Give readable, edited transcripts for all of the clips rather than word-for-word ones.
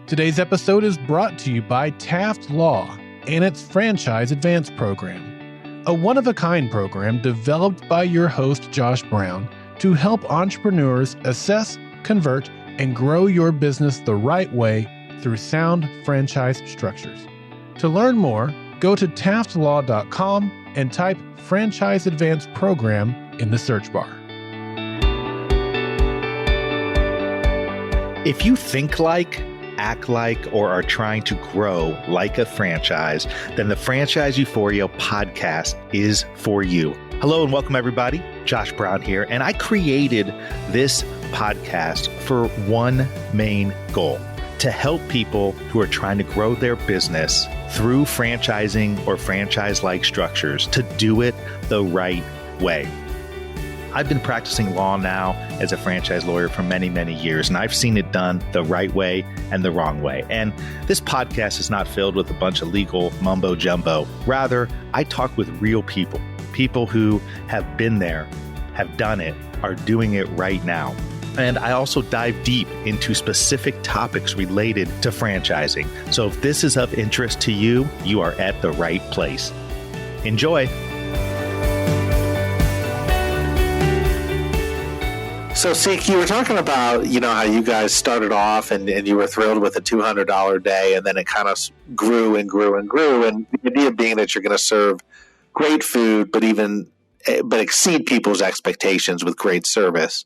Today's episode is brought to you by Taft Law and its Franchise Advance Program, a one-of-a-kind program developed by your host, Josh Brown, to help entrepreneurs assess, convert, and grow your business the right way through sound franchise structures. To learn more, go to taftlaw.com and type Franchise Advance Program in the search bar. If you think like, act like, or are trying to grow like a franchise, then the Franchise Euphoria podcast is for you. Hello and welcome everybody. Josh Brown here, and I created this podcast for one main goal: to help people who are trying to grow their business through franchising or franchise-like structures to do it the right way. I've been practicing law now as a franchise lawyer for many, many years, and I've seen it done the right way and the wrong way. And this podcast is not filled with a bunch of legal mumbo jumbo. Rather, I talk with real people, people who have been there, have done it, are doing it right now. And I also dive deep into specific topics related to franchising. So if this is of interest to you, you are at the right place. Enjoy. So, Seek, you were talking about, how you guys started off and you were thrilled with a $200 day, and then it kind of grew and grew and grew. And the idea being that you're going to serve great food, but exceed people's expectations with great service.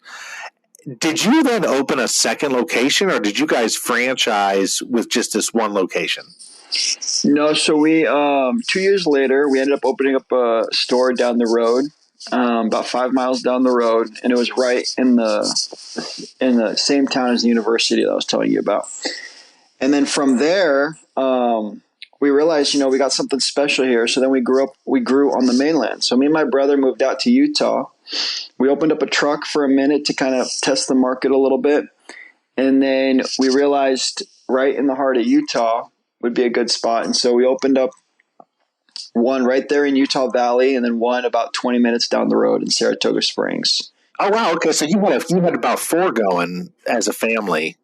Did you then open a second location, or did you guys franchise with just this one location? No, so we 2 years later, we ended up opening up a store down the road. About 5 miles down the road, and it was right in the same town as the university that I was telling you about. And then from there, we realized, we got something special here. So then we grew on the mainland. So me and my brother moved out to Utah. We opened up a truck for a minute to kind of test the market a little bit. And then we realized right in the heart of Utah would be a good spot. And so we opened up one right there in Utah Valley, and then one about 20 minutes down the road in Saratoga Springs. Oh, wow. Okay. So you had about 4 going as a family.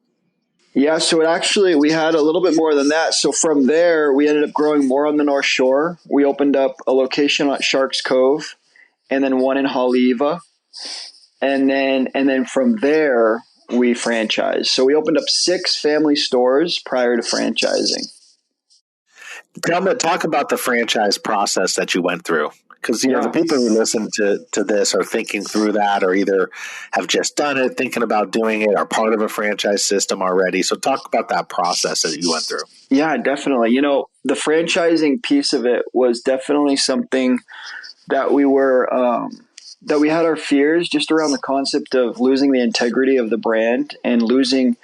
Yeah. So we had a little bit more than that. So from there, we ended up growing more on the North Shore. We opened up a location at Sharks Cove, and then one in Haleiwa. And then from there, we franchised. So we opened up 6 family stores prior to franchising. Talk about the franchise process that you went through, because the people who listen to this are thinking through that, or either have just done it, thinking about doing it, are part of a franchise system already. So talk about that process that you went through. Yeah, definitely. The franchising piece of it was definitely something that we were that we had our fears just around the concept of losing the integrity of the brand and losing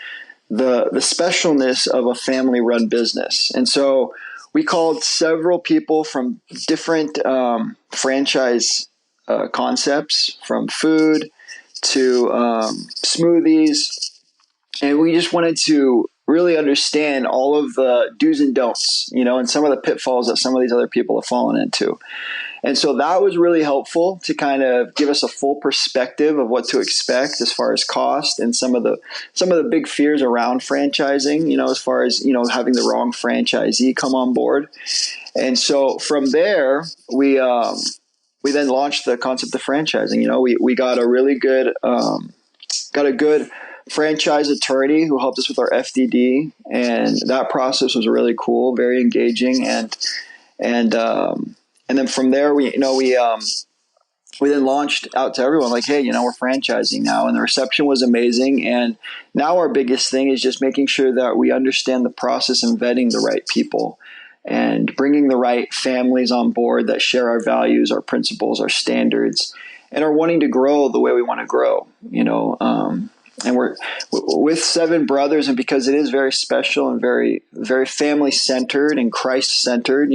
the specialness of a family-run business. And so we called several people from different franchise concepts, from food to smoothies. And we just wanted to really understand all of the do's and don'ts, and some of the pitfalls that some of these other people have fallen into. And so that was really helpful to kind of give us a full perspective of what to expect as far as cost and some of the big fears around franchising, as far as, having the wrong franchisee come on board. And so from there, we then launched the concept of franchising. We got a really good, franchise attorney who helped us with our FDD. And that process was really cool, very engaging. And then from there, we then launched out to everyone like, hey, we're franchising now. And the reception was amazing. And now our biggest thing is just making sure that we understand the process and vetting the right people and bringing the right families on board that share our values, our principles, our standards, and are wanting to grow the way we want to grow, and we're with 7 brothers, and because it is very special and very, very family centered and Christ centered,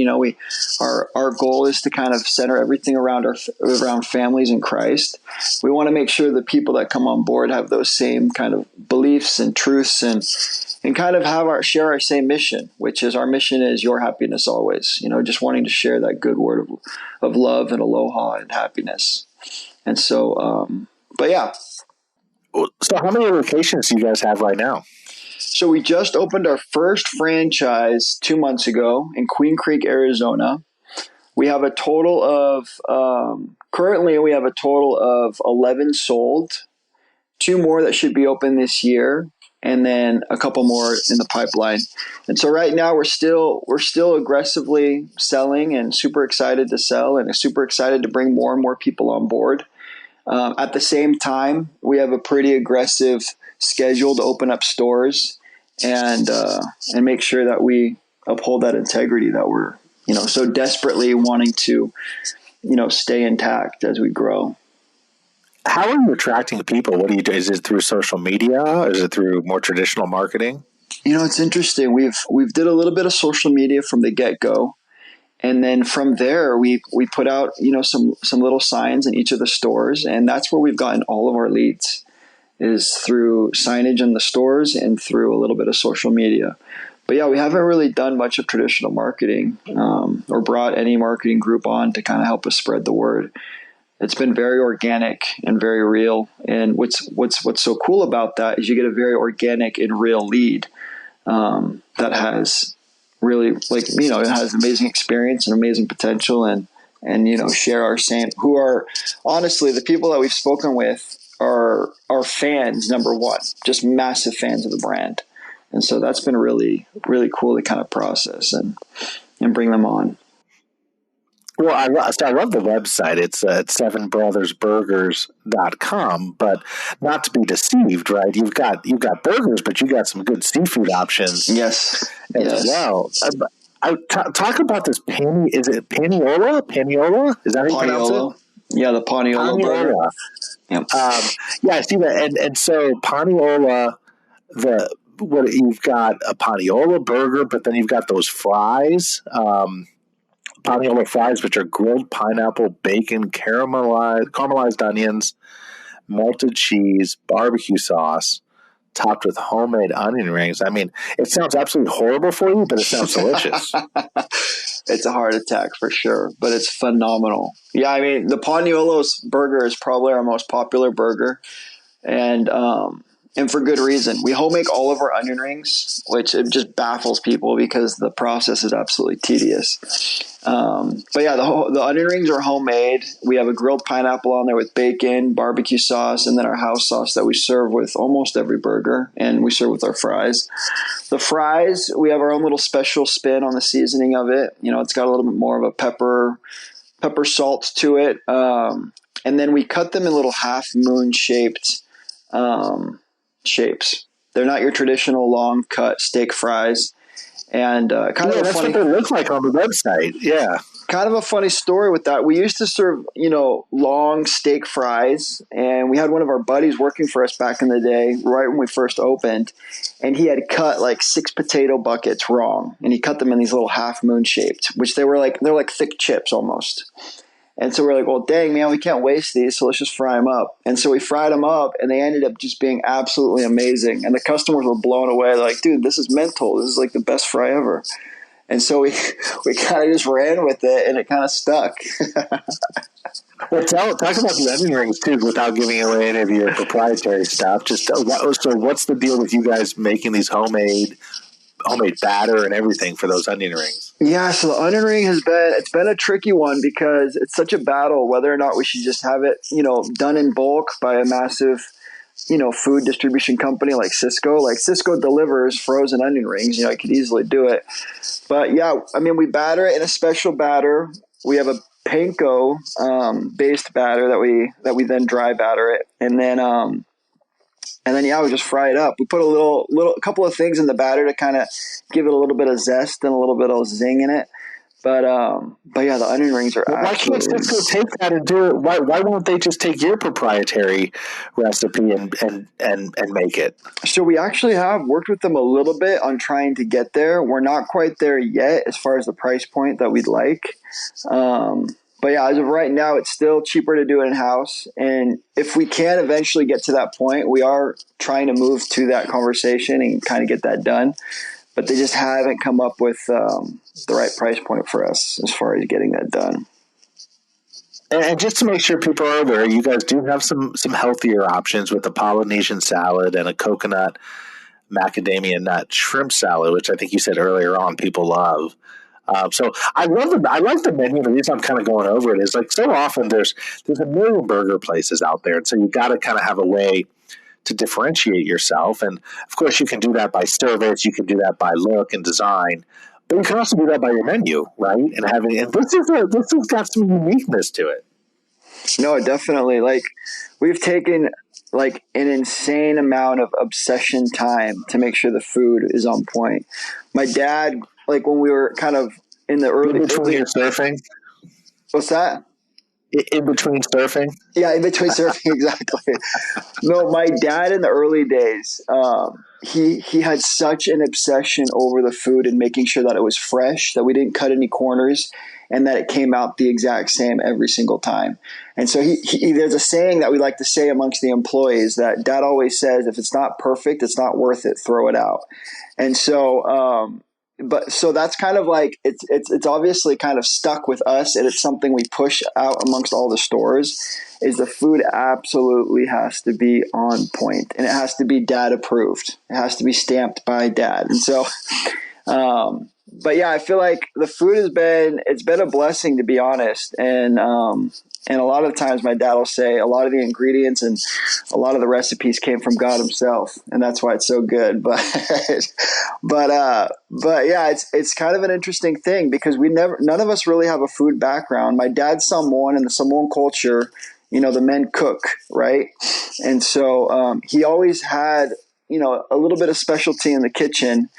our goal is to kind of center everything around families in Christ. We want to make sure the people that come on board have those same kind of beliefs and truths and kind of share our same mission, which is our mission is your happiness always. Just wanting to share that good word of love and aloha and happiness. And so, but yeah. So how many locations do you guys have right now? So we just opened our first franchise 2 months ago in Queen Creek, Arizona. We have a total of, currently we have a total of 11 sold, 2 more that should be open this year, and then a couple more in the pipeline. And so right now we're still aggressively selling and super excited to sell and super excited to bring more and more people on board. At the same time, we have a pretty aggressive schedule to open up stores and make sure that we uphold that integrity that we're, so desperately wanting to, stay intact as we grow. How are you attracting people? What do you do? Is it through social media? Is it through more traditional marketing? It's interesting. We've did a little bit of social media from the get-go. And then from there, we put out, some little signs in each of the stores. And that's where we've gotten all of our leads, is through signage in the stores and through a little bit of social media. But yeah, we haven't really done much of traditional marketing or brought any marketing group on to kind of help us spread the word. It's been very organic and very real. And what's so cool about that is you get a very organic and real lead that has really, it has amazing experience and amazing potential and share our same, who are honestly the people that we've spoken with are fans, number one, just massive fans of the brand. And so that's been really, really cool to kind of process and bring them on. Well, I love the website. It's at sevenbrothersburgers.com, but not to be deceived, right? You've got burgers, but you got some good seafood options. Yes. As well. Talk about this is it Paniola? Paniola? Is that how you pronounce it? Yeah, the Paniola burger. Yep. Yeah, I see that. And so Paniola, you've got a Paniola burger, but then you've got those fries. Paniola fries, which are grilled pineapple, bacon, caramelized onions, melted cheese, barbecue sauce, topped with homemade onion rings. I mean, it sounds absolutely horrible for you, but it sounds delicious. It's a heart attack for sure, but it's phenomenal. Yeah, I mean, the Paniola's burger is probably our most popular burger, and for good reason. We home make all of our onion rings, which it just baffles people because the process is absolutely tedious. But yeah, the onion rings are homemade. We have a grilled pineapple on there with bacon, barbecue sauce, and then our house sauce that we serve with almost every burger, and we serve with our fries. The fries, we have our own little special spin on the seasoning of it. It's got a little bit more of a pepper salt to it. And then we cut them in little half moon shaped shapes. They're not your traditional long cut steak fries. And that's what they look like on the website. Yeah. Kind of a funny story with that. We used to serve, long steak fries, and we had one of our buddies working for us back in the day, right when we first opened, and he had cut like 6 potato buckets wrong, and he cut them in these little half moon shaped, which they're like thick chips almost. And so we're like, well, dang, man, we can't waste these, so let's just fry them up. And so we fried them up, and they ended up just being absolutely amazing. And the customers were blown away. They're like, dude, this is mental. This is like the best fry ever. And so we kind of just ran with it, and it kind of stuck. Well, talk about the onion rings, too, without giving away any of your proprietary stuff. So what's the deal with you guys making these homemade batter and everything for those onion rings? Yeah, so the onion ring it's been a tricky one because it's such a battle whether or not we should just have it, done in bulk by a massive, food distribution company like Cisco. Like Cisco delivers frozen onion rings, I could easily do it. But yeah, I mean, we batter it in a special batter. We have a panko based batter that we then dry batter it, and then we just fry it up. We put a couple of things in the batter to kind of give it a little bit of zest and a little bit of zing in it. But yeah, the onion rings are why can't Cisco take that and do it? Why won't they just take your proprietary recipe and make it? So we actually have worked with them a little bit on trying to get there. We're not quite there yet as far as the price point that we'd like. But yeah, as of right now, it's still cheaper to do it in-house. And if we can eventually get to that point, we are trying to move to that conversation and kind of get that done. But they just haven't come up with the right price point for us as far as getting that done. And just to make sure people are aware, you guys do have some healthier options with a Polynesian salad and a coconut macadamia nut shrimp salad, which I think you said earlier on people love. So I like the menu. The reason I'm kind of going over it is like so often there's a million burger places out there, and so you got to kind of have a way to differentiate yourself. And of course, you can do that by service, you can do that by look and design, but you can also do that by your menu, right? And this has got some uniqueness to it. No, definitely. Like we've taken like an insane amount of obsession time to make sure the food is on point. My dad, like when we were kind of in the early surfing. What's that? In between surfing? Yeah, in between surfing, exactly. No, my dad in the early days, he had such an obsession over the food and making sure that it was fresh, that we didn't cut any corners, and that it came out the exact same every single time. And so he there's a saying that we like to say amongst the employees that Dad always says, if it's not perfect, it's not worth it, throw it out. And so so that's kind of like it's obviously kind of stuck with us, and it's something we push out amongst all the stores. Is the food absolutely has to be on point, and it has to be Dad approved. It has to be stamped by Dad. And so, but yeah, I feel like the food it's been a blessing, to be honest. And a lot of times my dad will say a lot of the ingredients and a lot of the recipes came from God himself. And that's why it's so good. But yeah, it's kind of an interesting thing because none of us really have a food background. My dad's Samoan, and the Samoan culture, the men cook, right? And so, he always had, a little bit of specialty in the kitchen,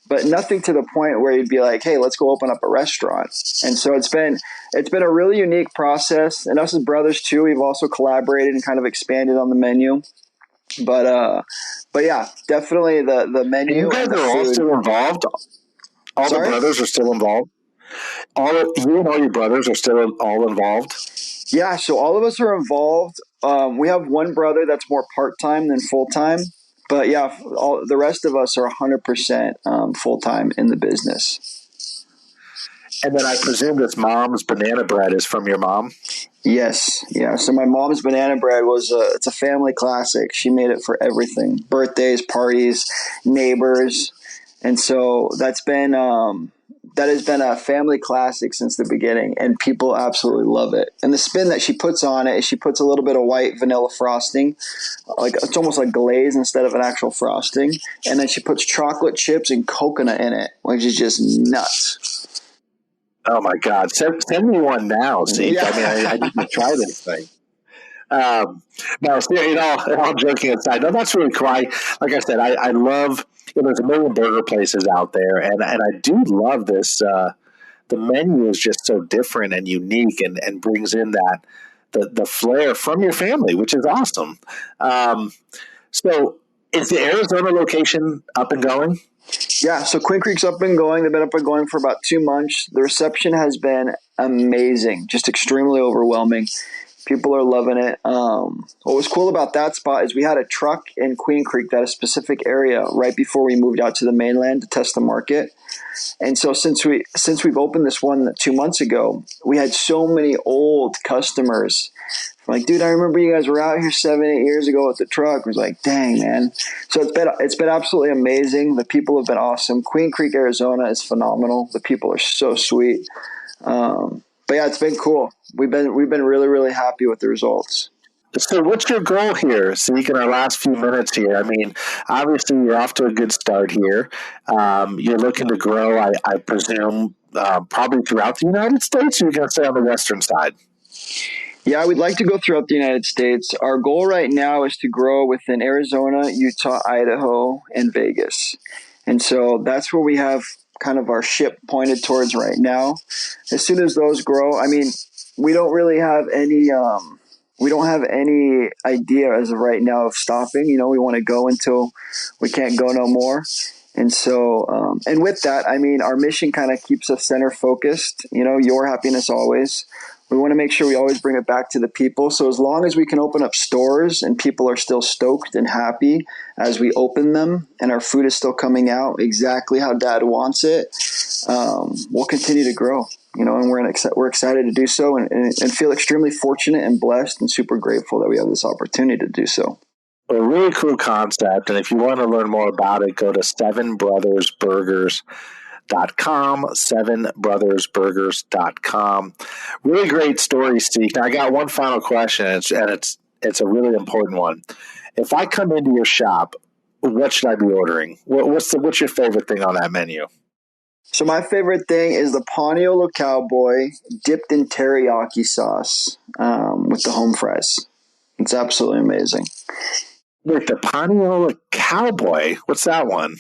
but nothing to the point where you'd be like, hey, let's go open up a restaurant. And so it's been a really unique process. And us as brothers too, we've also collaborated and kind of expanded on the menu. But yeah, definitely the menu. You guys are all still involved? All the brothers are still involved? You and all your brothers are still all involved? Yeah, so all of us are involved. We have one brother that's more part-time than full-time. But yeah, the rest of us are 100% full-time in the business. And then I presume this mom's banana bread is from your mom? Yes. Yeah. So my mom's banana bread it's a family classic. She made it for everything. Birthdays, parties, neighbors. And so that has been a family classic since the beginning, and people absolutely love it. And the spin that she puts on it is she puts a little bit of white vanilla frosting, like it's almost like glaze instead of an actual frosting. And then she puts chocolate chips and coconut in it, which is just nuts. Oh my God. Send me one now. See, yeah. I need to try this thing. No, all joking aside, no, that's really cool. Like I said, I love, there's a million burger places out there, and I do love this. The menu is just so different and unique, and brings in that the flair from your family, which is awesome. So is the Arizona location up and going? Yeah, so Queen Creek's up and going. They've been up and going for about 2 months. The reception has been amazing, just extremely overwhelming. People are loving it. What was cool about that spot is we had a truck in Queen Creek that a specific area right before we moved out to the mainland to test the market. And so since we've opened this one 2 months ago, we had so many old customers. Like, dude, I remember you guys were out here 7-8 years ago with the truck. I was like, dang, man. So it's been absolutely amazing. The people have been awesome. Queen Creek, Arizona is phenomenal. The people are so sweet. But yeah, it's been cool. We've been really, really happy with the results. So what's your goal here, Seek, in our last few minutes here? I mean, obviously you're off to a good start here. You're looking to grow, I presume, probably throughout the United States, or you're going to stay on the western side? Yeah, we'd like to go throughout the United States. Our goal right now is to grow within Arizona, Utah, Idaho, and Vegas. And so that's where we have kind of our ship pointed towards right now. As soon as those grow, I mean, we don't really have any idea as of right now of stopping. We want to go until we can't go no more. And so, and with that, I mean, our mission kind of keeps us center focused, your happiness always. We want to make sure we always bring it back to the people. So as long as we can open up stores and people are still stoked and happy as we open them, and our food is still coming out exactly how Dad wants it, we'll continue to grow, and we're excited to do so, and feel extremely fortunate and blessed and super grateful that we have this opportunity to do so. A really cool concept. And if you want to learn more about it, go to sevenbrothersburgers.com, sevenbrothersburgers.com. Really great story, Seek. Now, I got one final question, and it's a really important one. If I come into your shop, what should I be ordering? What's your favorite thing on that menu? So my favorite thing is the Paniolo Cowboy dipped in teriyaki sauce with the home fries. It's absolutely amazing. Wait, the Paniolo Cowboy? What's that one?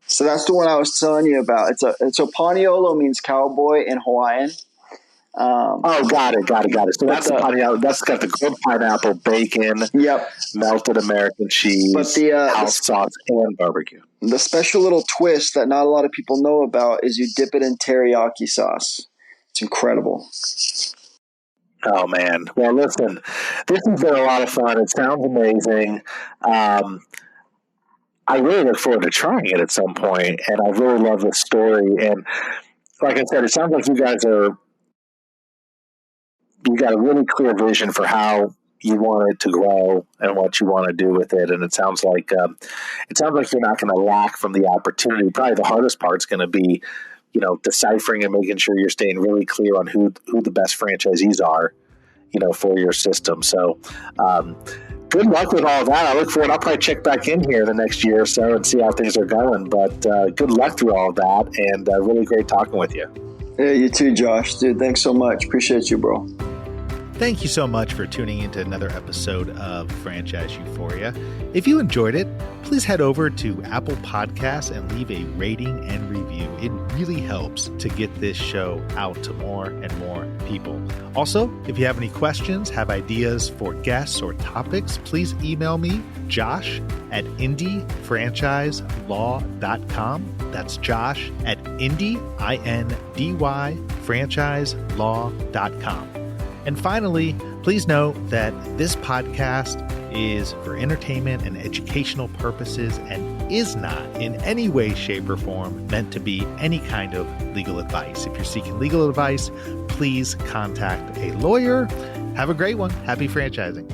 So that's the one I was telling you about. So Paniolo means cowboy in Hawaiian. Got it. So that's the Paniolo. That's got the grilled pineapple, bacon, melted American cheese, house sauce, and barbecue. The special little twist that not a lot of people know about is you dip it in teriyaki sauce. It's incredible. Oh, man. Well, listen, this has been a lot of fun. It sounds amazing. I really look forward to trying it at some point, and I really love this story. And like I said, it sounds like you guys you got a really clear vision for how you want it to grow and what you want to do with it. And it sounds like you're not going to lack from the opportunity. Probably the hardest part is going to be, deciphering and making sure you're staying really clear on who the best franchisees are, for your system. So, good luck with all that. I look forward. I'll probably check back in here the next year or so and see how things are going. But good luck through all of that, and really great talking with you. Yeah, you too, Josh. Dude, thanks so much. Appreciate you, bro. Thank you so much for tuning into another episode of Franchise Euphoria. If you enjoyed it, please head over to Apple Podcasts and leave a rating and review. It really helps to get this show out to more and more people. Also, if you have any questions, have ideas for guests or topics, please email me, josh@indyfranchiselaw.com. That's josh@indyfranchiselaw.com. And finally, please note that this podcast is for entertainment and educational purposes and is not in any way, shape, or form meant to be any kind of legal advice. If you're seeking legal advice, please contact a lawyer. Have a great one. Happy franchising.